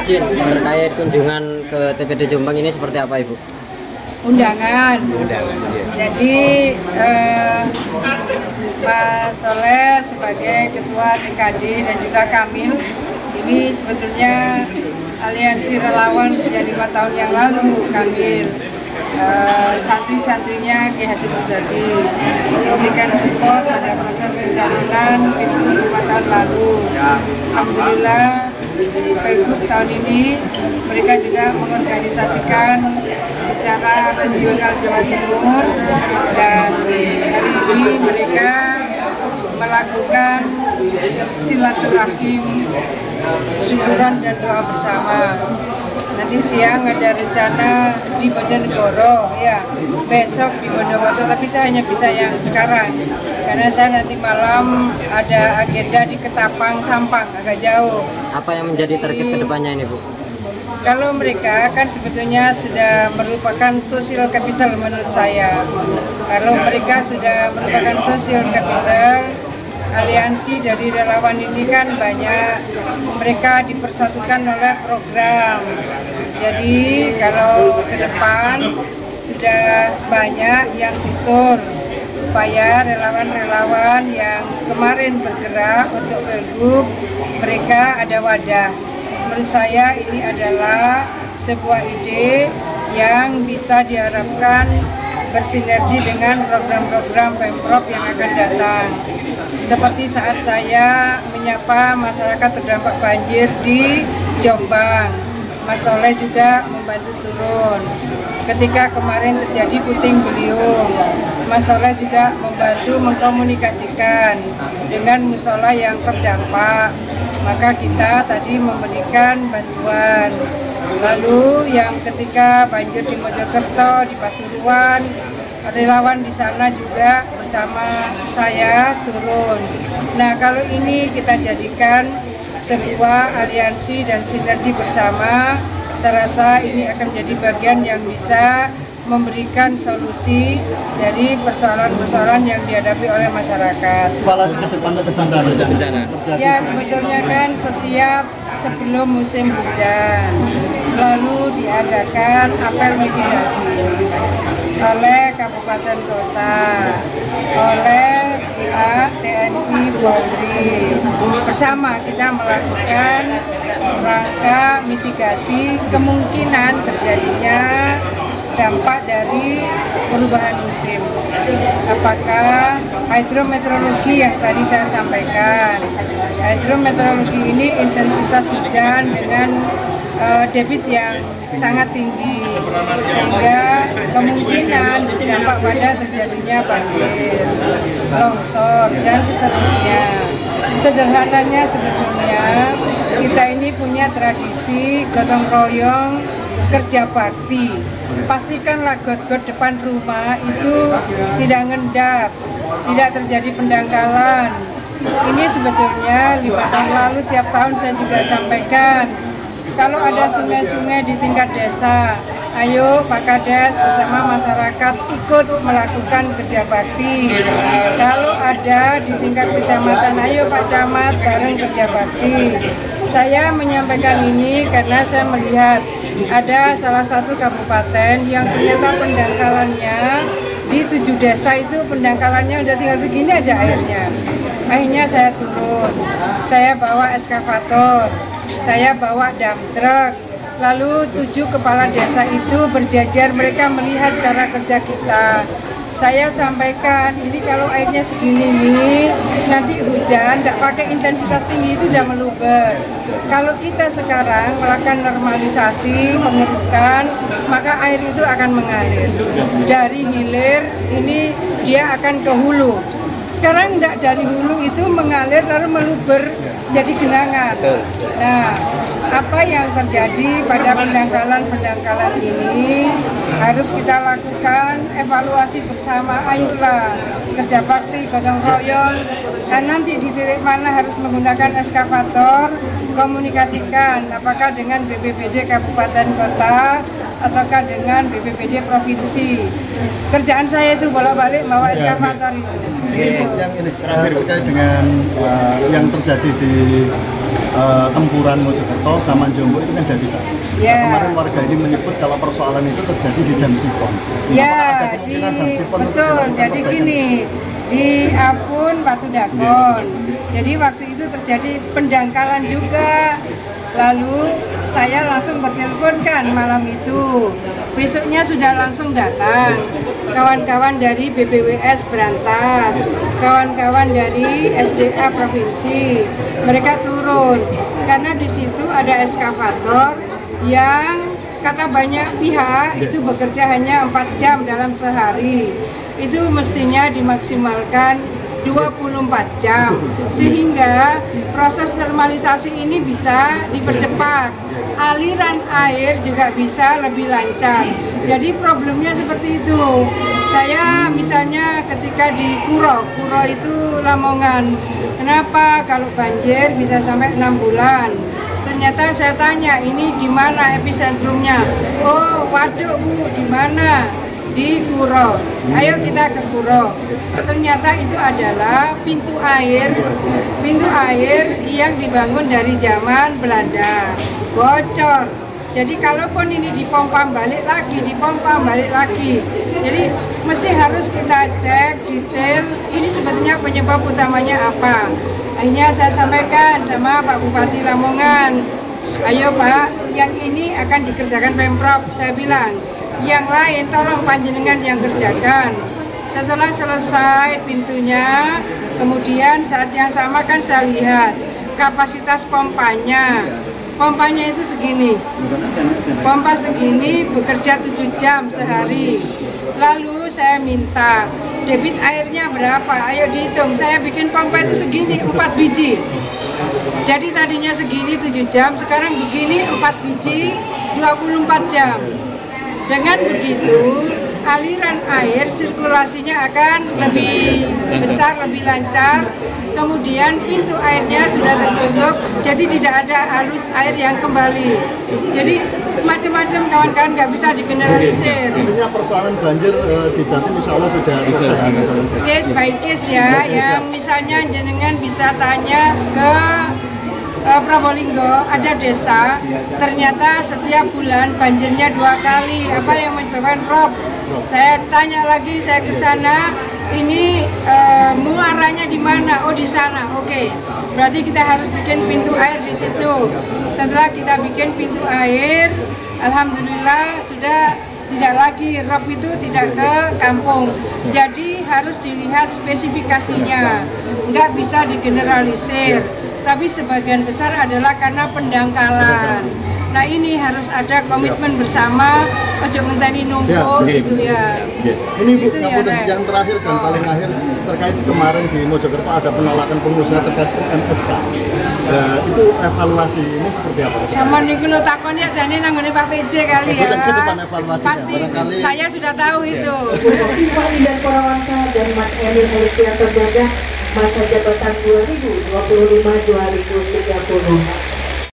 Cin, terkait kunjungan ke TPD Jombang ini seperti apa Ibu? Undangan. Iya. Jadi Pak Soleh sebagai Ketua TKD dan juga Kamil ini sebetulnya aliansi relawan sejak 5 tahun yang lalu. Kamil santri-santrinya Ki Hasyim Muzadi memberikan support pada proses pencalonan Pilgub 5 tahun lalu. Alhamdulillah Pilgub tahun ini mereka juga mengorganisasikan secara regional Jawa Timur, dan hari ini mereka melakukan silaturahim, syukuran dan doa bersama. Nanti siang ada rencana di Bojonegoro, ya, besok di Bondowoso, tapi saya hanya bisa yang sekarang karena saya nanti malam ada agenda di Ketapang, Sampang, agak jauh. Apa yang menjadi target kedepannya ini Bu? Kalau mereka kan sebetulnya sudah merupakan social capital menurut saya. Kalau mereka sudah merupakan social capital, aliansi dari relawan ini kan banyak, mereka dipersatukan oleh program. Jadi kalau ke depan sudah banyak yang usul supaya relawan-relawan yang kemarin bergerak untuk Pilgub, mereka ada wadah. Menurut saya ini adalah sebuah ide yang bisa diharapkan bersinergi dengan program-program Pemprov yang akan datang. Seperti saat saya menyapa masyarakat terdampak banjir di Jombang, Mas Soleh juga membantu turun. Ketika kemarin terjadi puting beliung, Mas Soleh juga membantu mengkomunikasikan dengan musola yang terdampak. Maka kita tadi memberikan bantuan. Lalu yang ketika banjir di Mojokerto, di Pasuruan, relawan di sana juga bersama saya turun. Nah, kalau ini kita jadikan sebuah aliansi dan sinergi bersama, saya rasa ini akan menjadi bagian yang bisa memberikan solusi dari persoalan-persoalan yang dihadapi oleh masyarakat. Bencana. Ya, sebetulnya kan setiap sebelum musim hujan selalu diadakan apel mitigasi oleh kabupaten kota, oleh pihak TNI Polri. Bersama kita melakukan rangka mitigasi kemungkinan terjadinya dampak dari perubahan musim. Apakah hidrometeorologi yang tadi saya sampaikan, hidrometeorologi ini intensitas hujan dengan debit yang sangat tinggi, sehingga kemungkinan berdampak pada terjadinya banjir, longsor, dan seterusnya. Sederhananya sebetulnya kita ini punya tradisi gotong royong kerja bakti. Pastikanlah got-got depan rumah itu tidak ngendap, tidak terjadi pendangkalan. Ini sebetulnya 5 tahun lalu tiap tahun saya juga sampaikan, kalau ada sungai-sungai di tingkat desa, ayo Pak Kades bersama masyarakat ikut melakukan kerja bakti. Kalau ada di tingkat kecamatan, ayo Pak Camat bareng kerja bakti. Saya menyampaikan ini karena saya melihat ada salah satu kabupaten yang ternyata pendangkalannya di 7 desa itu pendangkalannya udah tinggal segini aja airnya. Akhirnya saya turun, saya bawa eskavator, saya bawa dump truck, lalu 7 kepala desa itu berjajar, mereka melihat cara kerja kita. Saya sampaikan, ini kalau airnya segini nih, nanti hujan, tidak pakai intensitas tinggi itu udah meluber. Kalau kita sekarang melakukan normalisasi, pengerukan, maka air itu akan mengalir. Dari hilir, ini dia akan ke hulu. Sekarang tidak, dari hulu itu mengalir lalu meluber jadi genangan. Nah, apa yang terjadi pada pendangkalan-pendangkalan ini harus kita lakukan evaluasi bersama. Ayolah kerja bakti, gotong royong, dan nanti di titik mana harus menggunakan eskavator, komunikasikan apakah dengan BPBD Kabupaten Kota ataukah dengan BPBD Provinsi. Kerjaan saya itu bolak-balik bawa eskavator itu. Yang ini terkait dengan yang terjadi di Tempuran Mojokerto sama Jombo itu kan jadi satu. Ya. Kemarin warga ini menyebut kalau persoalan itu terjadi di Damsipon. Ya, betul. Jadi gini, di Afun Batu Dakon. Jadi waktu itu terjadi pendangkalan juga. Lalu saya langsung bertelepon kan malam itu. Besoknya sudah langsung datang. Kawan-kawan dari BPWS Berantas, kawan-kawan dari SDA Provinsi, mereka turun karena di situ ada eskavator yang kata banyak pihak itu bekerja hanya 4 jam dalam sehari. Itu mestinya dimaksimalkan 24 jam sehingga proses normalisasi ini bisa dipercepat, aliran air juga bisa lebih lancar. Jadi problemnya seperti itu. Saya misalnya ketika di Kuro itu Lamongan, kenapa kalau banjir bisa sampai 6 bulan? Ternyata saya tanya, ini di mana epicentrumnya? Oh, waduk Bu, di mana? Di Kuro. Ayo kita ke Kuro. Ternyata itu adalah pintu air yang dibangun dari zaman Belanda. Bocor. Jadi kalaupun ini dipompa balik lagi. Jadi mesti harus kita cek detail ini sebetulnya penyebab utamanya apa. Akhirnya saya sampaikan sama Pak Bupati Lamongan, ayo Pak, yang ini akan dikerjakan Pemprov. Saya bilang, yang lain tolong panjenengan yang kerjakan. Setelah selesai pintunya, kemudian saat yang sama kan saya lihat kapasitas pompanya itu segini, pompa segini bekerja 7 jam sehari. Lalu saya minta debit airnya berapa, ayo dihitung. Saya bikin pompa itu segini, 4 biji. Jadi tadinya segini 7 jam, sekarang begini 4 biji 24 jam. Dengan begitu, aliran air sirkulasinya akan lebih besar, lebih lancar. Kemudian pintu airnya sudah tertutup, jadi tidak ada arus air yang kembali. Jadi macam-macam kawan-kawan nggak bisa digeneralisir. Intinya persoalan banjir di Jatim insya Allah sudah selesai. Case by case ya, yang misalnya jenengan bisa tanya ke Probolinggo, ada desa, ternyata setiap bulan banjirnya 2 kali. Apa yang menyebabkan rob? Saya tanya lagi, saya ke sana, ini muaranya di mana? Oh di sana, oke. Berarti kita harus bikin pintu air di situ. Setelah kita bikin pintu air, alhamdulillah sudah tidak lagi rob itu tidak ke kampung. Jadi harus dilihat spesifikasinya, nggak bisa digeneralisir. Tapi sebagian besar adalah karena pendangkalan. Nah ini harus ada komitmen bersama, ojo ngenteni numpuk gitu ya. Ini Bu, yang terakhir dan paling akhir terkait kemarin di Mojokerto ada penolakan pengusaha terkait UMSK. Itu evaluasi ini seperti apa? Sama niku lo takon ya jane nanggone Pak PJ kali ya. Pasti saya sudah tahu itu. Fani dan Parawansa dan Mas Emil Helistianto Gagah masa jabatan 2025-2030.